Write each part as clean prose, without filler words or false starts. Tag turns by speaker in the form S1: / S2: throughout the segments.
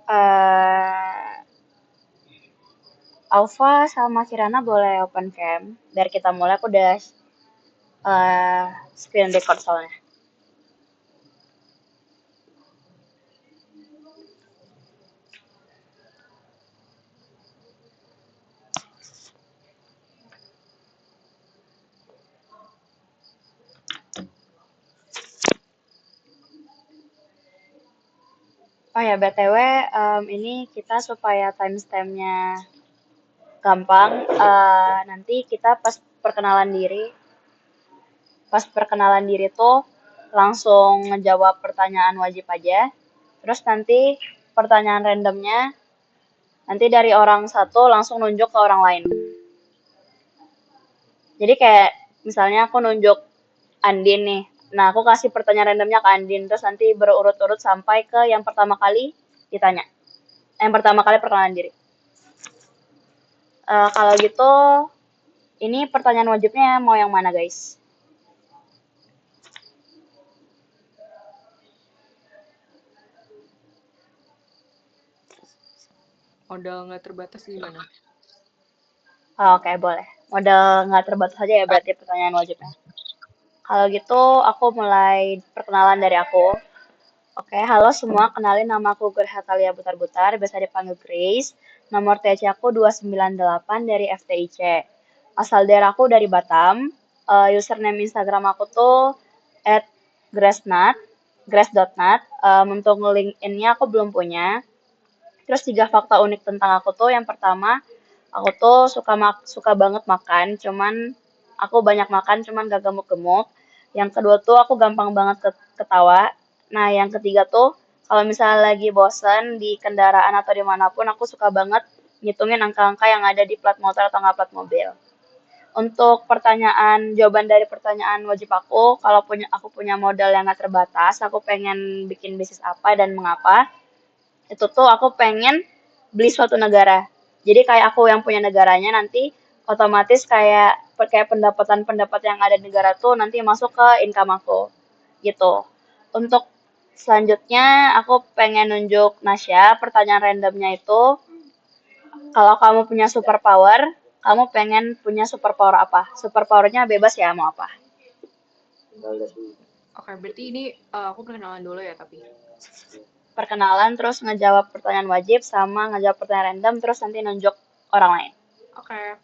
S1: eh Alfa sama Kirana boleh open cam. Biar kita mulai, aku udah eh screen record soalnya. Oh ya, BTW, ini kita supaya timestamp-nya gampang, nanti kita pas perkenalan diri tuh langsung ngejawab pertanyaan wajib aja. Terus nanti pertanyaan randomnya, nanti dari orang satu langsung nunjuk ke orang lain. Jadi kayak misalnya aku nunjuk Andin nih. Nah, aku kasih pertanyaan randomnya ke Andin, terus nanti berurut-urut sampai ke yang pertama kali ditanya. Yang pertama kali perkenalan diri. Kalau gitu, ini pertanyaan wajibnya mau yang mana, guys?
S2: Modal nggak terbatas gimana?
S1: Oke, boleh. Modal nggak terbatas aja ya berarti pertanyaan wajibnya. Kalau gitu, aku mulai perkenalan dari aku. Oke, halo semua. Kenalin nama aku Gerhatalia Butar-Butar, biasa dipanggil Grace. Nomor TC aku 298 dari FTIC. Asal daerah aku dari Batam. Username Instagram aku tuh @gracenut, grace.nut. Untuk LinkedIn-nya aku belum punya. Terus 3 fakta unik tentang aku tuh, yang pertama, aku tuh suka banget makan, cuman aku banyak makan, cuman gak gemuk-gemuk. Yang kedua tuh aku gampang banget ketawa. Nah, yang ketiga tuh kalau misalnya lagi bosen di kendaraan atau dimanapun, aku suka banget ngitungin angka-angka yang ada di plat motor atau nggak plat mobil. Untuk jawaban dari pertanyaan wajib kalau aku punya modal yang nggak terbatas, aku pengen bikin bisnis apa dan mengapa, itu tuh aku pengen beli suatu negara. Jadi kayak aku yang punya negaranya, nanti otomatis kayak pendapatan-pendapat yang ada di negara tuh nanti masuk ke income aku gitu. Untuk selanjutnya aku pengen nunjuk Nasya. Pertanyaan randomnya itu, kalau kamu punya superpower, kamu pengen punya superpower apa? Superpowernya bebas ya, mau apa?
S2: Oke, berarti ini aku perkenalan dulu ya tapi.
S1: Perkenalan, terus ngejawab pertanyaan wajib sama ngejawab pertanyaan random, terus nanti nunjuk orang lain.
S2: Oke,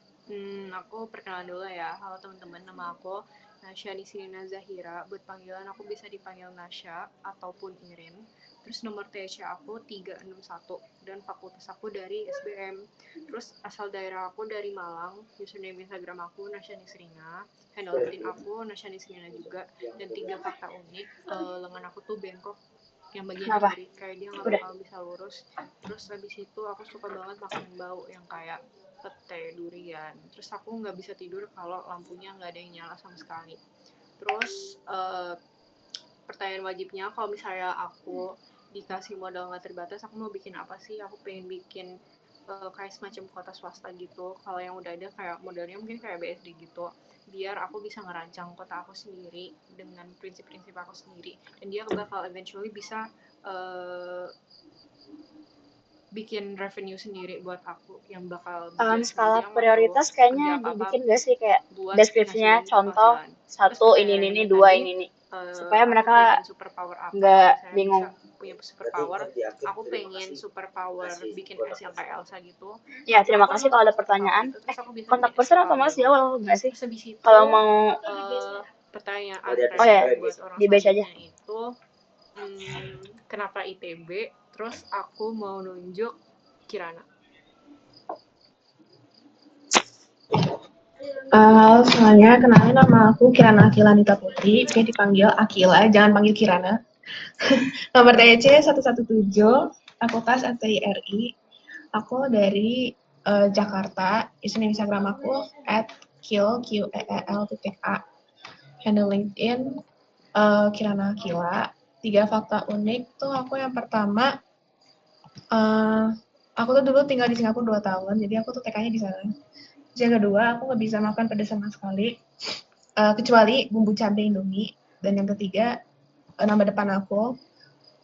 S2: aku perkenalan dulu ya. Halo teman-teman, nama aku Nasya Nisrina Zahira. Buat panggilan aku bisa dipanggil Nasya ataupun Irin. Terus nomor TC aku 361 dan fakultas aku dari SBM. Terus asal daerah aku dari Malang. Username Instagram aku Nasya Nisrina. Handle LinkedIn aku Nasya Nisrina juga. Dan 3 fakta unik, lengan aku tuh bengkok yang bagian
S1: Kenapa?
S2: kiri, kayak dia nggak
S1: Udah.
S2: bakal bisa lurus. Terus habis itu aku suka banget makan bau yang kayak pete, durian. Terus aku nggak bisa tidur kalau lampunya nggak ada yang nyala sama sekali. Terus pertanyaan wajibnya, kalau misalnya aku dikasih modal nggak terbatas, aku mau bikin apa sih? Aku pengen bikin kayak semacam kota swasta gitu. Kalau yang udah ada kayak modalnya mungkin kayak BSD gitu, biar aku bisa ngerancang kota aku sendiri dengan prinsip-prinsip aku sendiri, dan dia bakal eventually bisa uh, bikin revenue sendiri buat aku yang bakal berjalan
S1: Skala
S2: sepanjang waktu
S1: prioritas kayaknya
S2: kerja apa-apa
S1: dibikin gak sih kayak
S2: buat
S1: deskripsinya,
S2: ngasilin
S1: contoh
S2: penghasilan. Terus
S1: satu
S2: pertanyaan
S1: ini
S2: randomnya
S1: dua
S2: tadi,
S1: ini supaya
S2: aku
S1: mereka
S2: pengen super power apa
S1: nggak
S2: kalau misalnya bisa
S1: bingung.
S2: punya super power. Aku pengen super power bikin es yang kayak Elsa gitu.
S1: Ya, terima
S2: Aku
S1: kasih
S2: emang
S1: kalau
S2: suka
S1: ada
S2: super power
S1: pertanyaan.
S2: gitu, terus aku bisa
S1: Kontak
S2: bikin es
S1: person
S2: suka
S1: otomatis di
S2: melu.
S1: awal nggak sih?
S2: Terus habis itu
S1: Kalau mau,
S2: pertanyaan
S1: oh ya,
S2: random buat orang
S1: di batch aja.
S2: selanjutnya itu, kenapa ITB? Terus aku mau nunjuk Kirana.
S3: Halo semuanya, kenalin nama aku Kirana Akila Nita Putri, bisa dipanggil Akila, jangan panggil Kirana. Nomor TC 117, Fakultas FTIRI. Aku dari Jakarta, username Instagram aku @kil_a. Handle LinkedIn Kirana Akila. 3 fakta unik tuh aku yang pertama, aku tuh dulu tinggal di Singapura 2 tahun, jadi aku tuh TK-nya di sana. Yang kedua, aku nggak bisa makan pedas sama sekali, kecuali bumbu cabai Indomie. Dan yang ketiga, nama depan aku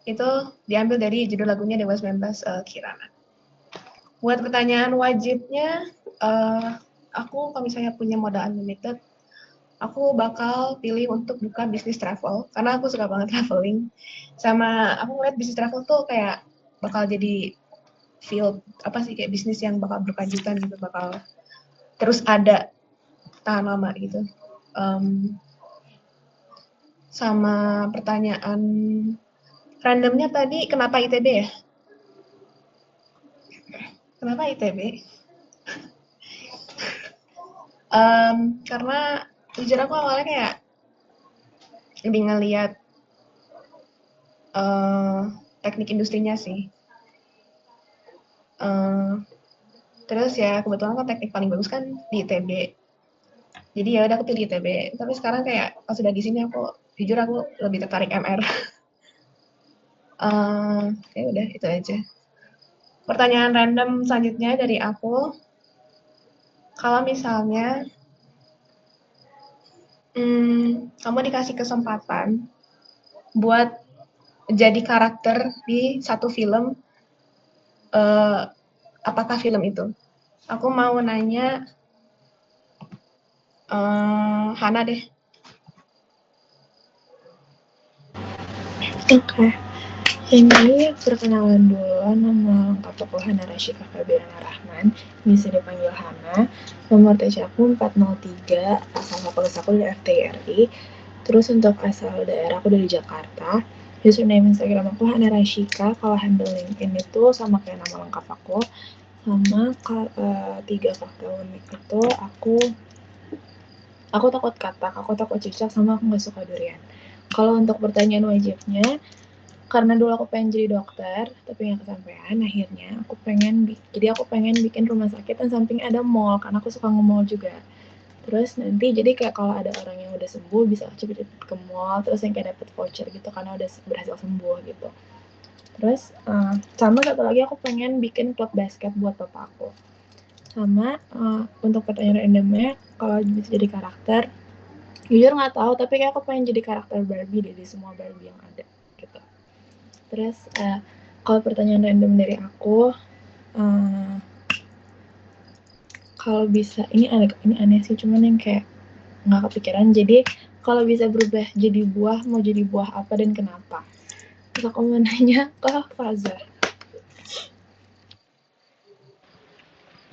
S3: Itu diambil dari judul lagunya Dewa 19 Kirana. Buat pertanyaan wajibnya, aku kalau misalnya punya modal unlimited, aku bakal pilih untuk buka bisnis travel karena aku suka banget traveling. Sama aku ngeliat bisnis travel tuh kayak bakal jadi field apa sih kayak bisnis yang bakal berkelanjutan gitu, bakal terus ada tahan lama gitu. Sama pertanyaan randomnya tadi kenapa ITB ya? Kenapa ITB? Karena jujur aku awalnya kayak lebih ngeliat teknik industrinya sih. Terus ya kebetulan kan teknik paling bagus kan di ITB. Jadi ya udah aku pilih ITB. Tapi sekarang kayak pas sudah di sini aku jujur aku lebih tertarik MR. Ya udah itu aja. Pertanyaan random selanjutnya dari aku, kalau misalnya kamu dikasih kesempatan buat jadi karakter di satu film, apakah film itu? Aku mau nanya Hana deh.
S4: Oke. Ini perkenalan dulu, nama lengkap aku Hana Rashika Febriana Rahman, bisa dipanggil Hana. Nomor TC aku 403, asal fakultas aku dari FTIRI. Terus untuk asal daerah aku dari Jakarta. Username Instagram aku Hana Rashika. Kalau handle LinkedIn itu sama kayak nama lengkap aku. Sama 3 fakta unik itu aku takut katak, aku takut cicak, sama aku nggak suka durian. Kalau untuk pertanyaan wajibnya, karena dulu aku pengen jadi dokter tapi nggak kesampaian, akhirnya aku pengen bikin rumah sakit dan samping ada mall karena aku suka nge-mall juga. Terus nanti jadi kayak kalau ada orang yang udah sembuh bisa cepet-cepet ke mall, terus yang kayak dapet voucher gitu karena udah berhasil sembuh gitu. Terus sama satu lagi aku pengen bikin klub basket buat bapak aku. Sama untuk pertanyaan randomnya, kalau bisa jadi karakter, jujur nggak tahu, tapi kayak aku pengen jadi karakter Barbie deh di semua Barbie yang ada gitu. Terus kalau pertanyaan random dari aku, kalau bisa ini aneh sih, cuman yang kayak nggak kepikiran. Jadi kalau bisa berubah jadi buah, mau jadi buah apa dan kenapa? Terus aku mau nanya ke Faza.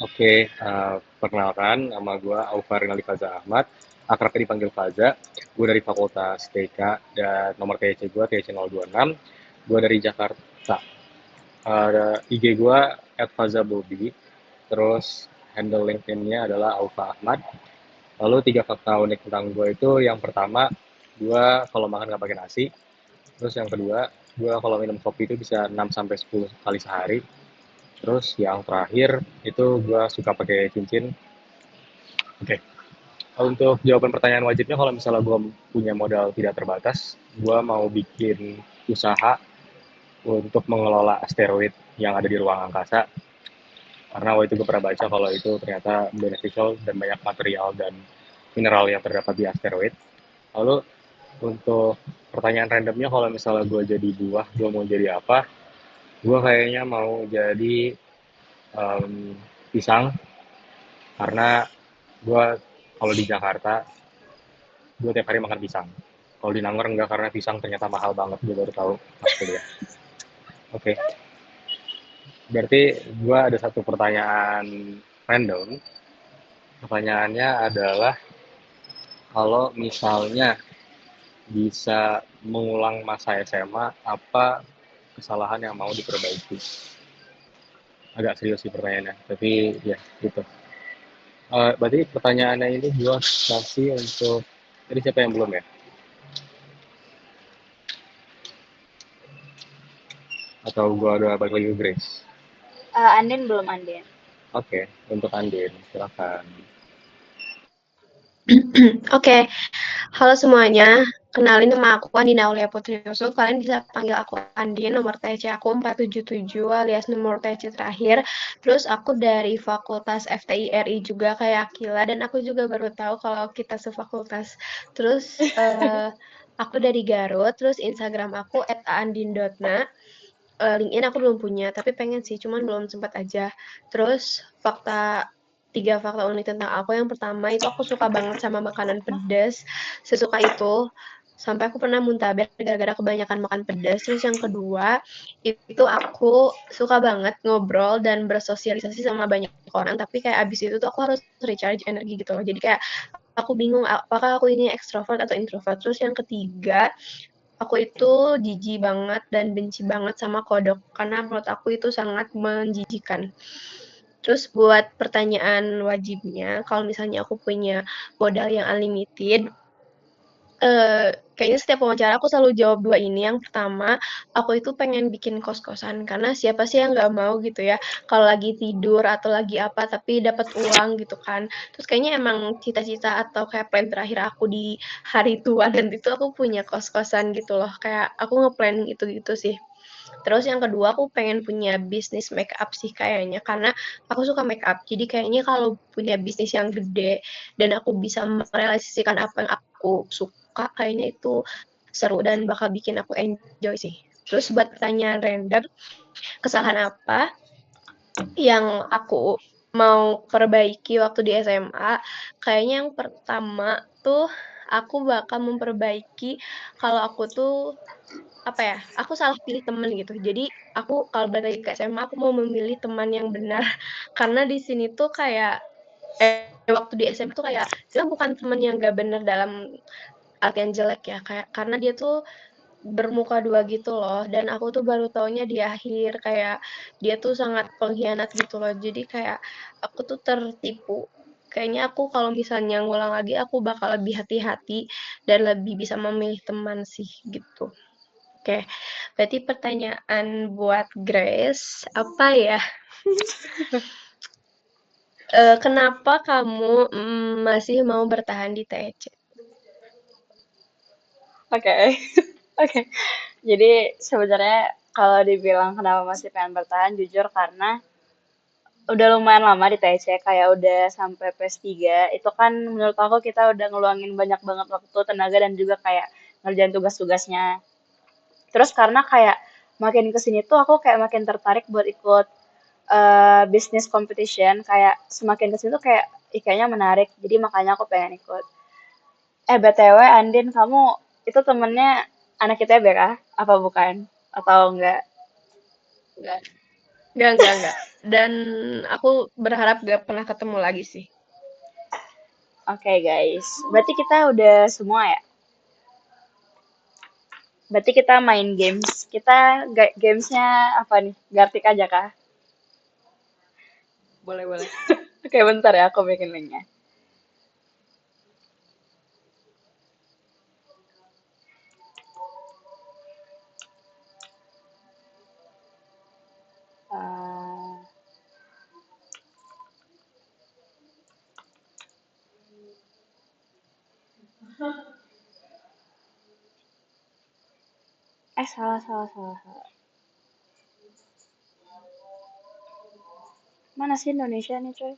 S5: Oke, perkenalkan, nama gue Aufa Rinaldi Faza Ahmad, akrabnya dipanggil Faza. Gue dari Fakultas TK dan nomor TC gue TC026. Gue dari Jakarta. IG gue @fazabobi. Terus handle LinkedIn-nya adalah Aufa Ahmad. Lalu 3 fakta unik tentang gue itu, yang pertama, gue kalau makan nggak pakai nasi. Terus yang kedua, gue kalau minum kopi itu bisa 6-10 kali sehari. Terus yang terakhir itu gue suka pakai cincin. Oke. Untuk jawaban pertanyaan wajibnya, kalau misalnya gue punya modal tidak terbatas, gue mau bikin usaha untuk mengelola asteroid yang ada di ruang angkasa. Karena waktu itu gue pernah baca kalau itu ternyata beneficial dan banyak material dan mineral yang terdapat di asteroid. Lalu untuk pertanyaan randomnya, kalau misalnya gue jadi buah, gue mau jadi apa? Gue kayaknya mau jadi pisang, karena gue kalau di Jakarta gue tiap hari makan pisang. Kalau di Nangor enggak, karena pisang ternyata mahal banget, gue baru tahu pas kuliah. Oke, berarti gue ada satu pertanyaan random. Pertanyaannya adalah, kalau misalnya bisa mengulang masa SMA, apa kesalahan yang mau diperbaiki? Agak serius sih pertanyaannya, tapi ya gitu. Berarti pertanyaannya ini gue kasih untuk, tadi siapa yang belum ya? Atau gue ada balik lagi ke Grace?
S1: Andin belum, Andin.
S5: Oke, untuk Andin, silakan.
S6: Oke, halo semuanya. Kenalin, nama aku Andina Aulia Putri Yusuf. Kalian bisa panggil aku Andin, nomor TC aku 477 alias nomor TC terakhir. Terus aku dari Fakultas FTIRI juga kayak Akila, dan aku juga baru tahu kalau kita sefakultas. Terus Aku dari Garut, terus Instagram aku @aandin.na. LinkedIn aku belum punya, tapi pengen sih, cuman belum sempat aja. Terus tiga fakta unik tentang aku. Yang pertama itu aku suka banget sama makanan pedas, sesuka itu. Sampai aku pernah muntaber gara-gara kebanyakan makan pedas. Terus yang kedua, itu aku suka banget ngobrol dan bersosialisasi sama banyak orang, tapi kayak abis itu tuh aku harus recharge energi gitu loh. Jadi kayak aku bingung apakah aku ini ekstrovert atau introvert. Terus yang ketiga, aku itu jijik banget dan benci banget sama kodok karena menurut aku itu sangat menjijikan. Terus buat pertanyaan wajibnya, kalau misalnya aku punya modal yang unlimited, kayaknya setiap wawancara aku selalu jawab dua ini. Yang pertama, aku itu pengen bikin kos-kosan karena siapa sih yang nggak mau gitu ya kalau lagi tidur atau lagi apa tapi dapat uang gitu kan. Terus kayaknya emang cita-cita atau kayak plan terakhir aku di hari tua nanti itu aku punya kos-kosan gitu loh. Kayak aku nge-plan gitu-gitu sih. Terus yang kedua aku pengen punya bisnis make up sih kayaknya karena aku suka make up. Jadi kayaknya kalau punya bisnis yang gede dan aku bisa merealisasikan apa yang aku suka, kayaknya itu seru dan bakal bikin aku enjoy sih. Terus buat pertanyaan random, kesalahan apa yang aku mau perbaiki waktu di SMA? Kayaknya yang pertama tuh aku bakal memperbaiki kalau aku tuh apa ya, aku salah pilih temen gitu. Jadi aku kalau balik lagi ke SMA aku mau memilih teman yang benar karena di sini tuh kayak waktu di SMA tuh kayak dia bukan temen yang gak bener dalam artian jelek ya, kayak karena dia tuh bermuka dua gitu loh dan aku tuh baru taunya di akhir kayak dia tuh sangat pengkhianat gitu loh. Jadi kayak aku tuh tertipu. Kayaknya aku kalau misalnya ngulang lagi aku bakal lebih hati-hati dan lebih bisa memilih teman sih gitu. Oke, berarti pertanyaan buat Grace, apa ya? Kenapa kamu masih mau bertahan di TEC?
S1: Oke. Oke. Jadi sebenarnya kalau dibilang kenapa masih pengen bertahan, jujur karena udah lumayan lama di TC, kayak udah sampai PS3. Itu kan menurut aku kita udah ngeluangin banyak banget waktu, tenaga, dan juga kayak ngerjain tugas-tugasnya. Terus karena kayak makin kesini tuh aku kayak makin tertarik buat ikut business competition, kayak semakin kesini tuh kayak kayaknya menarik, jadi makanya aku pengen ikut. BTW Andin, kamu itu temennya anak ITB kah? Apa bukan? Atau enggak?
S6: Enggak, enggak. Dan aku berharap gak pernah ketemu lagi sih.
S1: Oke guys, berarti kita udah semua ya? Berarti kita main games. Gamesnya apa nih? Gartik aja kah?
S2: Boleh, boleh.
S1: Oke, bentar ya, aku bikin linknya. Eh, salah. Mana sih Indonesia nih, coy?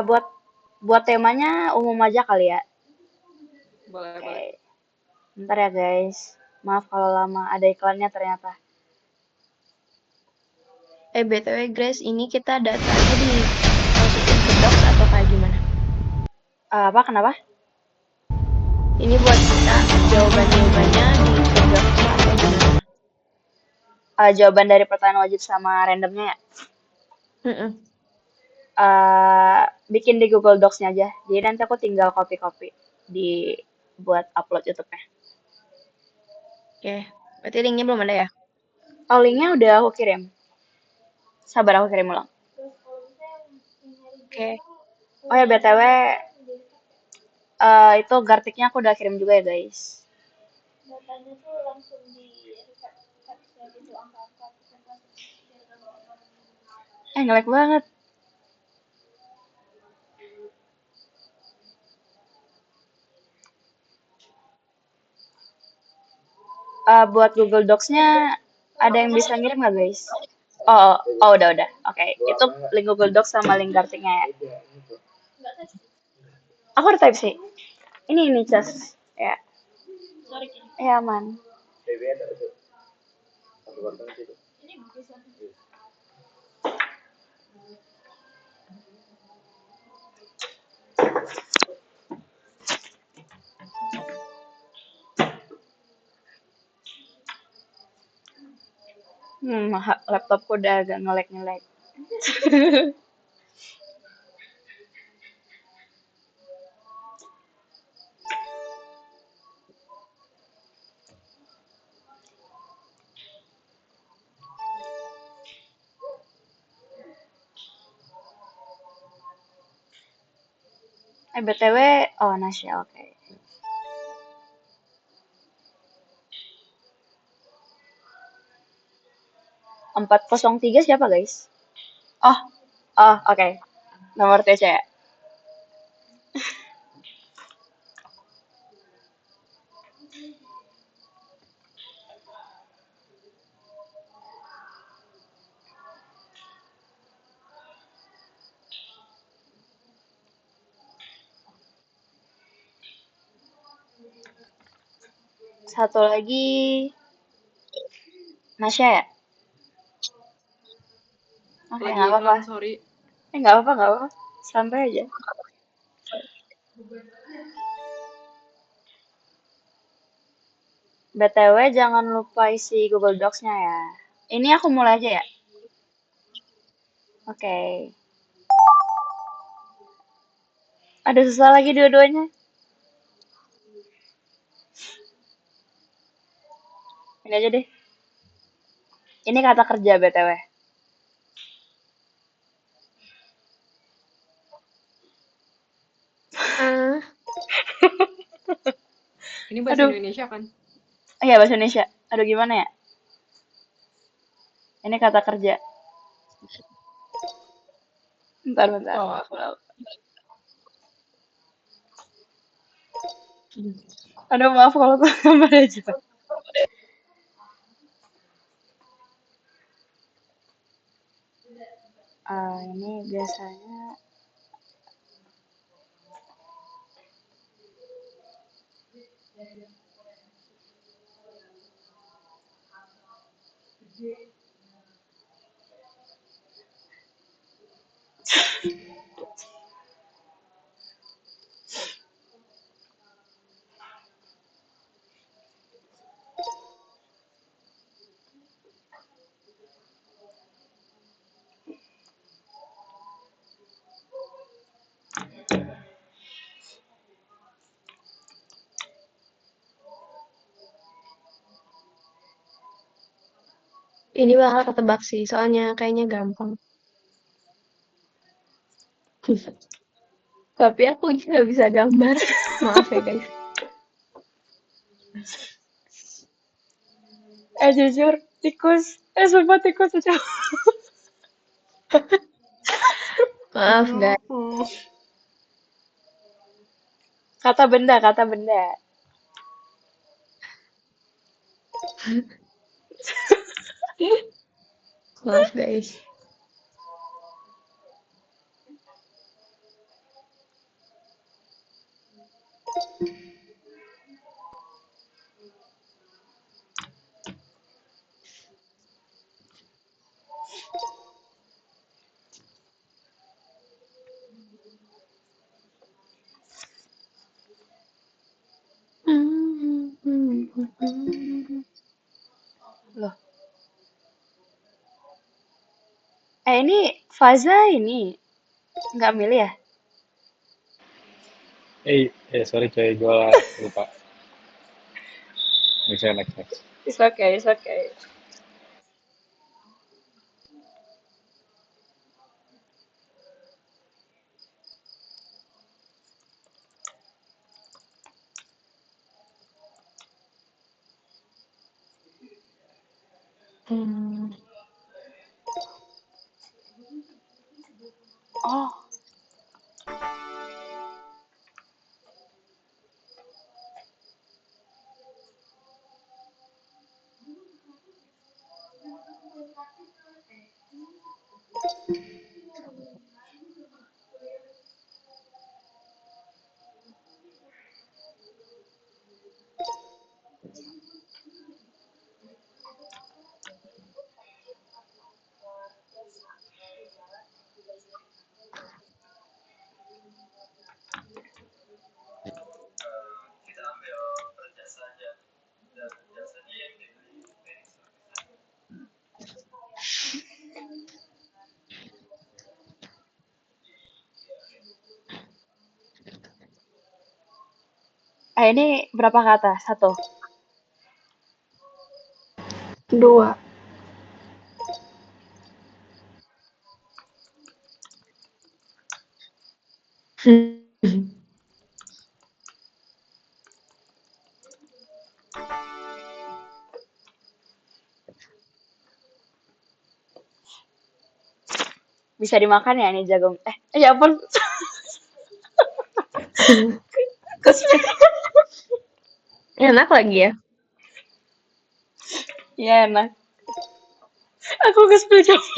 S1: Buat buat temanya umum aja kali ya.
S2: Boleh,
S1: Oke,
S2: boleh.
S1: bentar ya guys. Maaf kalau lama, ada iklannya ternyata.
S6: BTW Grace, ini kita datanya dimasukin ke Docs atau kayak gimana?
S1: Apa, kenapa?
S6: Ini buat kita jawaban-jawabannya di ke Docs atau gimana?
S1: Jawaban dari pertanyaan wajib sama randomnya ya.
S6: Mm-mm.
S1: Bikin di Google Docs-nya aja. Jadi nanti aku tinggal copy-copy di buat upload YouTube-nya.
S6: Oke, berarti linknya belum ada ya?
S1: Oh, linknya udah aku kirim. Sabar, aku kirim ulang.
S6: Oke,
S1: Oh ya, BTW, itu Gartiknya aku udah kirim juga ya, guys. Ngelek banget. Buat Google Docs-nya ada yang bisa ngirim nggak guys? Oh, oh, udah. Oke, itu link Google Docs sama link Gartiknya ya. Aku udah type sih. Ini Cas. Ya, ya aman. Laptopku udah agak ngelek-ngelek. BTW, oh Nasya, oke. 403 siapa guys? Oh, oh, oke. Nomor TC ya. Satu lagi Nasya ya? Oke,
S2: Lagi
S1: nggak apa-apa.
S2: iklan, sorry.
S1: Nggak apa-apa. Santai aja. BTW jangan lupa isi Google Docs-nya ya. Ini aku mulai aja ya. Oke. Ada susah lagi dua-duanya. Ini aja deh. Ini kata kerja BTW.
S6: Ah,
S2: Ini bahasa
S1: Aduh,
S2: Indonesia kan?
S1: iya bahasa Indonesia. Aduh gimana ya? Ini kata kerja. Bentar.
S6: oh.
S1: Aduh maaf kalau gambar aja. Ini biasanya
S6: Ini bakal ketebak sih, soalnya kayaknya gampang. Tapi aku nggak bisa gambar. Maaf ya guys.
S1: jujur tikus. Sumpah tikus aja.
S6: Maaf guys.
S2: Aduh.
S1: Kata benda.
S6: Maaf guys.
S1: Loh. Ini Faza ini nggak milih ya?
S5: Sorry coy, gue lupa. Next.
S1: It's okay.
S6: Hmm.
S1: Oh, Ini berapa kata? Satu.
S6: 2.
S1: Bisa dimakan ya ini jagung? Ya ampun.
S6: Enak lagi ya.
S1: Ya enak. Aku nge-spill coba.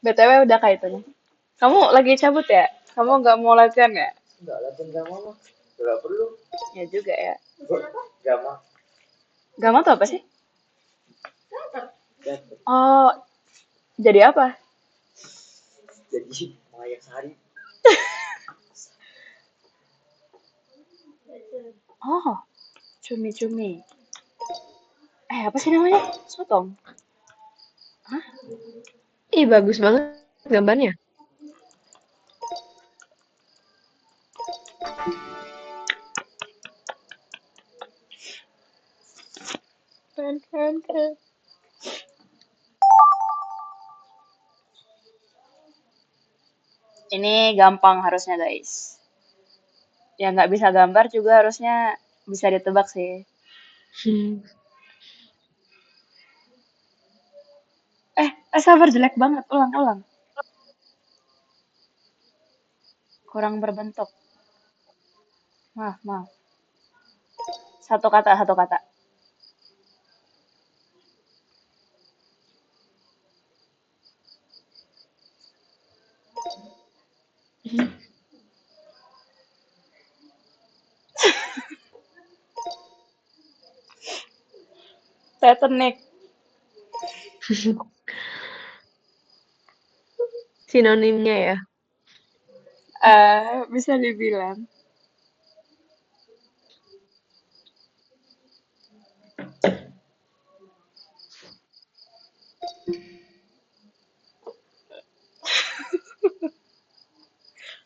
S1: BTW udah kayak itunya. Kamu lagi cabut ya? Kamu nggak mau latihan ya?
S7: Enggak, latihan gama mah. Enggak perlu.
S1: Ya juga ya.
S7: Gama.
S1: Gama tuh apa sih?
S7: Dan
S1: Oh, jadi apa?
S7: jadi Maya Sari.
S1: Oh, cumi-cumi. Apa sih namanya? Sotong.
S6: Ih, bagus banget gambarnya.
S1: Keren, keren, keren. Ini gampang harusnya guys. Yang nggak bisa gambar juga harusnya bisa ditebak sih. Sabar jelek banget. Ulang, ulang. Kurang berbentuk. Maaf, maaf. Satu kata, satu kata. Titanic.
S6: Sinonimnya ya.
S1: Bisa dibilang.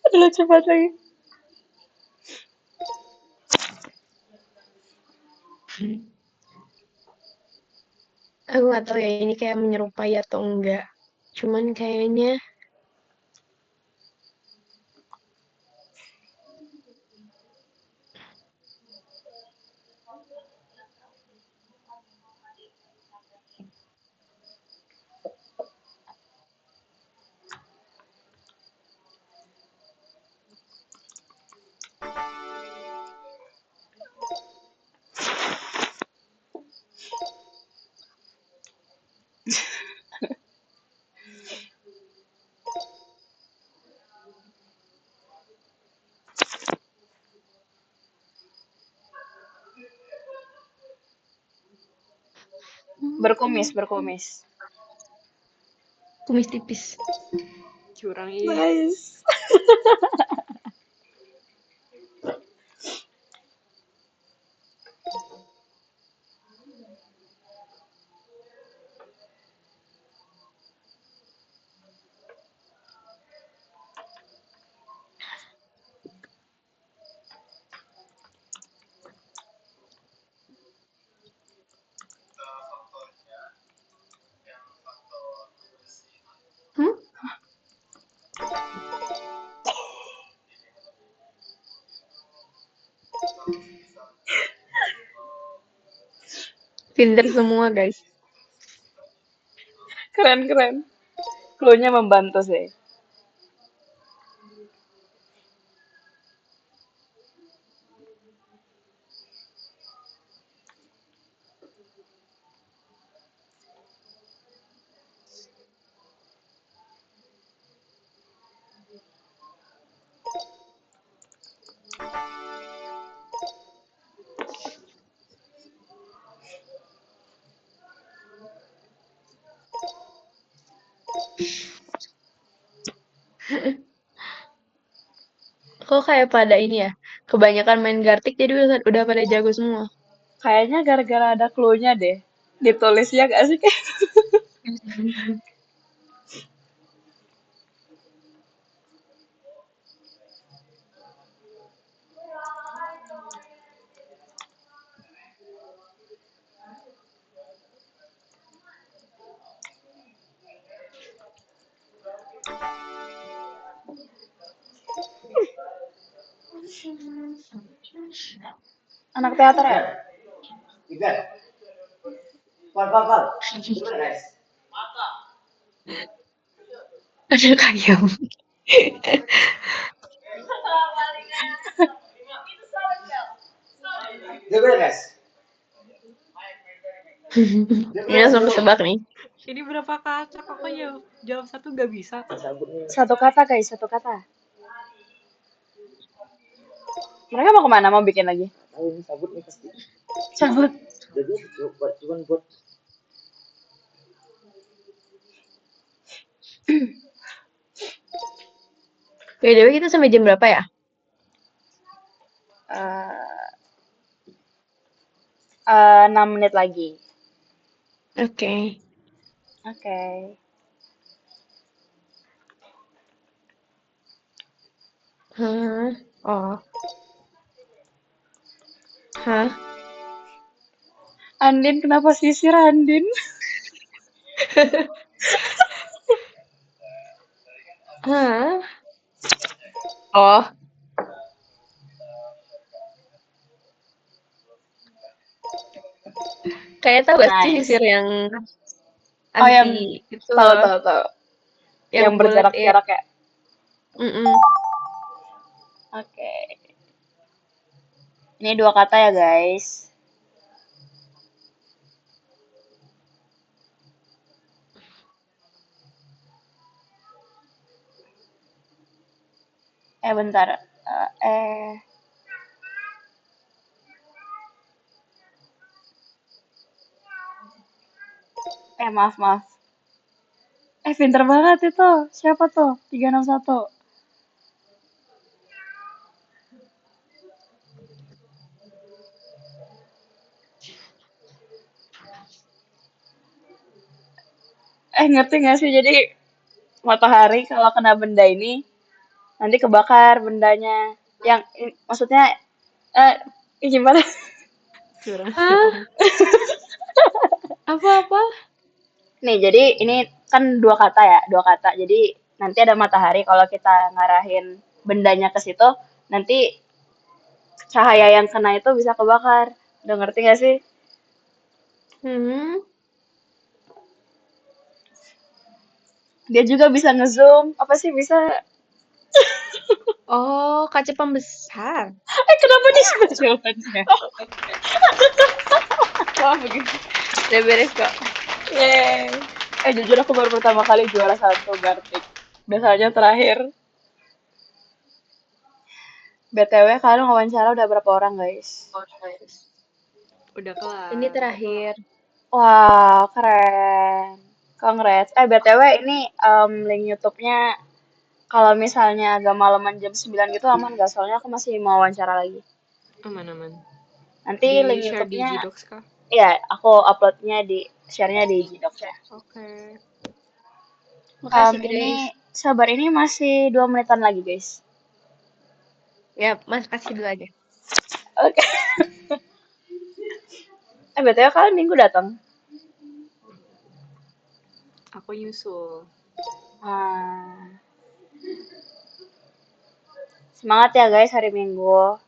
S1: Aduh, cepat lagi.
S6: Aku nggak tahu ya ini kayak menyerupai atau enggak. Cuman kayaknya
S1: Berkumis, berkumis.
S6: kumis tipis.
S2: Curang iya.
S1: Nice.
S6: Hmm? Pinter semua guys.
S1: Keren, keren. Clue-nya membantu sih.
S6: Kok kayak pada ini ya? Kebanyakan main Gartic jadi udah pada jago semua.
S1: Kayaknya gara-gara ada clue-nya deh. Ditulisnya gak sih? Anak teater ya?
S7: Tiga. Pal. Coba guys.
S6: Ada ayam.
S7: Coba guys.
S6: Ini langsung ketebak nih.
S2: Ini berapa kata? Kok jawab satu gak bisa?
S7: Sabutnya.
S1: Satu kata guys, satu kata. Mereka mau kemana? Mau bikin lagi?
S7: Tahu ini sabut nih pasti.
S1: Cabut.
S7: Jadi cuman buat
S6: BTW kita sampai jam berapa ya?
S1: Eh, 6 menit lagi.
S6: Oke.
S1: Oke.
S6: Hah? Oh. Hah?
S1: Andin, kenapa sisir Andin?
S6: Hah? Oh. Kayak tahu gak sih
S1: Nice.
S6: sisir yang
S1: Oh, yang
S6: anti itu
S1: tahu
S6: loh.
S1: tahu.
S6: Yang
S1: Yang
S6: bulat ya.
S1: berjarak-jarak ya.
S6: Mm-mm.
S1: Oke. Ini 2 kata ya, guys. Bentar. Maaf. Pinter banget itu. Siapa tuh? 361. Ngerti gak sih? Jadi matahari kalau kena benda ini nanti kebakar bendanya. Maksudnya gimana?
S2: Kurang.
S6: Hah? Apa-apa?
S1: Nih, jadi ini kan 2 kata ya, 2 kata. Jadi nanti ada matahari kalau kita ngarahin bendanya ke situ, nanti cahaya yang kena itu bisa kebakar. Udah ngerti gak sih?
S6: Hmm.
S1: Dia juga bisa ngezoom. Apa sih bisa?
S6: Oh, kaca pembesar.
S1: Kenapa disebut jawabannya?
S6: Wah, begitu. Udah beres kok.
S1: Yeay. Jujur aku baru pertama kali juara 1 Gartik. Biasanya terakhir. BTW kalian wawancara udah berapa orang, guys?
S2: Udah kelar.
S6: Ini terakhir.
S1: Wah, keren. Congrats. BTW ini link YouTube-nya kalau misalnya agak malaman jam 9 gitu aman gak? Soalnya aku masih mau wawancara lagi.
S2: Aman.
S1: Nanti
S2: Di
S1: link
S2: share di
S1: YouTube-nya,
S2: Gdocs kah?
S1: ya aku uploadnya share-nya di Gdocs ya.
S2: Oke.
S6: Makasih,
S1: Ini
S6: Grace.
S1: sabar, ini masih 2 menitan lagi, guys.
S6: Ya, Mas kasih dulu aja.
S1: Oke. BTW kalian minggu datang?
S2: Aku nyusul.
S1: Semangat ya guys hari Minggu.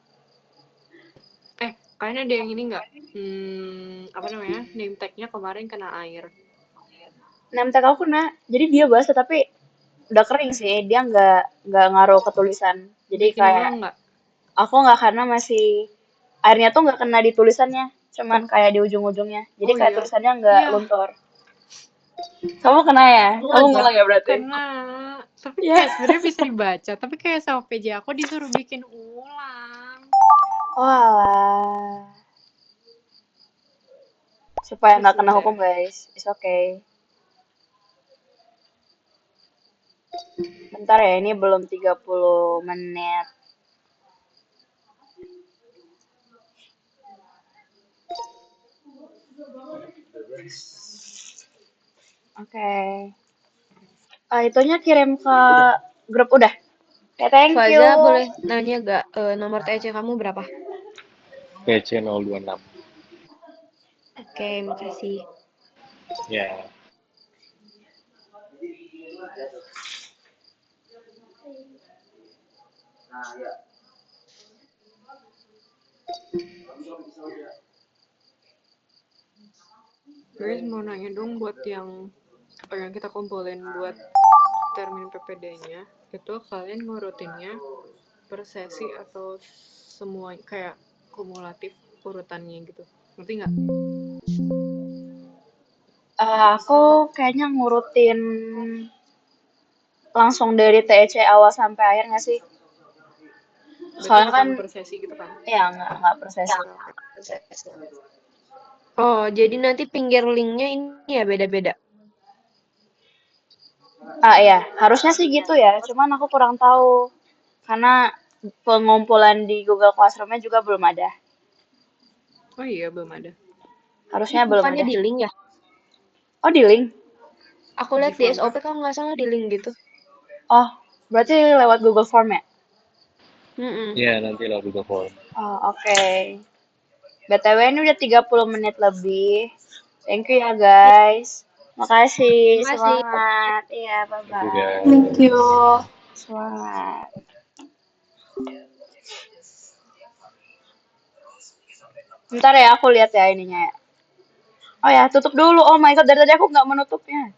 S2: Kayaknya ada yang ini nggak? Apa namanya? Name tag-nya kemarin kena air.
S1: Name tag aku kena, jadi dia basah tapi udah kering sih, dia nggak ngaruh ke tulisan. Jadi
S2: Bikin
S1: kayak
S2: ulang nggak?
S1: aku nggak, karena masih airnya tuh nggak kena di tulisannya, cuman kayak di ujung-ujungnya. Jadi
S2: Oh
S1: kayak
S2: iya.
S1: tulisannya nggak
S2: Iya.
S1: luntur. Kamu kena ya? Kamu ngulang ya berarti?
S2: Kena. Tapi
S1: Ya.
S2: kayak sebenarnya bisa dibaca. Tapi kayak sama PJ aku disuruh bikin ulang.
S1: Walah. Supaya nggak kena hukum guys. It's okay. Bentar ya, ini belum 30 menit. Oke. Itunya kirim ke grup udah. Thank you.
S6: Faza boleh nanya gak nomor TC kamu berapa?
S5: TC 026.
S6: Oke, makasih.
S5: Ya.
S7: nah ya.
S2: Guys, mau nanya dong buat yang kita kumpulin buat termin PPD-nya, itu kalian ngurutinnya per sesi atau semua kayak kumulatif urutannya gitu? Ngerti nggak?
S1: Aku kayaknya ngurutin langsung dari TEC awal sampai akhir nggak sih?
S2: Berarti
S1: Soalnya kan,
S2: bukan per sesi gitu kan?
S1: ya nggak per sesi.
S2: Oke.
S6: Oh, jadi nanti pinggir linknya ini ya beda-beda.
S1: Iya, harusnya sih gitu ya. Cuman aku kurang tahu karena pengumpulan di Google Classroom-nya juga belum ada.
S2: Oh iya, belum ada.
S1: Harusnya belum
S6: Bukannya
S1: ada.
S6: di link ya?
S1: Oh, di link?
S6: Aku lihat di
S2: G-Form
S6: SOP
S2: kah?
S6: kalau nggak salah di link gitu.
S1: Oh, berarti lewat Google Form ya?
S6: Mm-mm.
S5: Iya, nanti lo Google Form.
S1: Oh, oke. BTW ini udah 30 menit lebih. Thank you ya, guys. Makasih,
S6: Makasih.
S1: semangat. Iya,
S5: Thank you,
S1: bye-bye.
S5: guys.
S3: Thank you.
S1: Semangat. Bentar ya, aku lihat ya ininya ya. Oh ya, tutup dulu. Oh my God, dari tadi aku nggak menutupnya.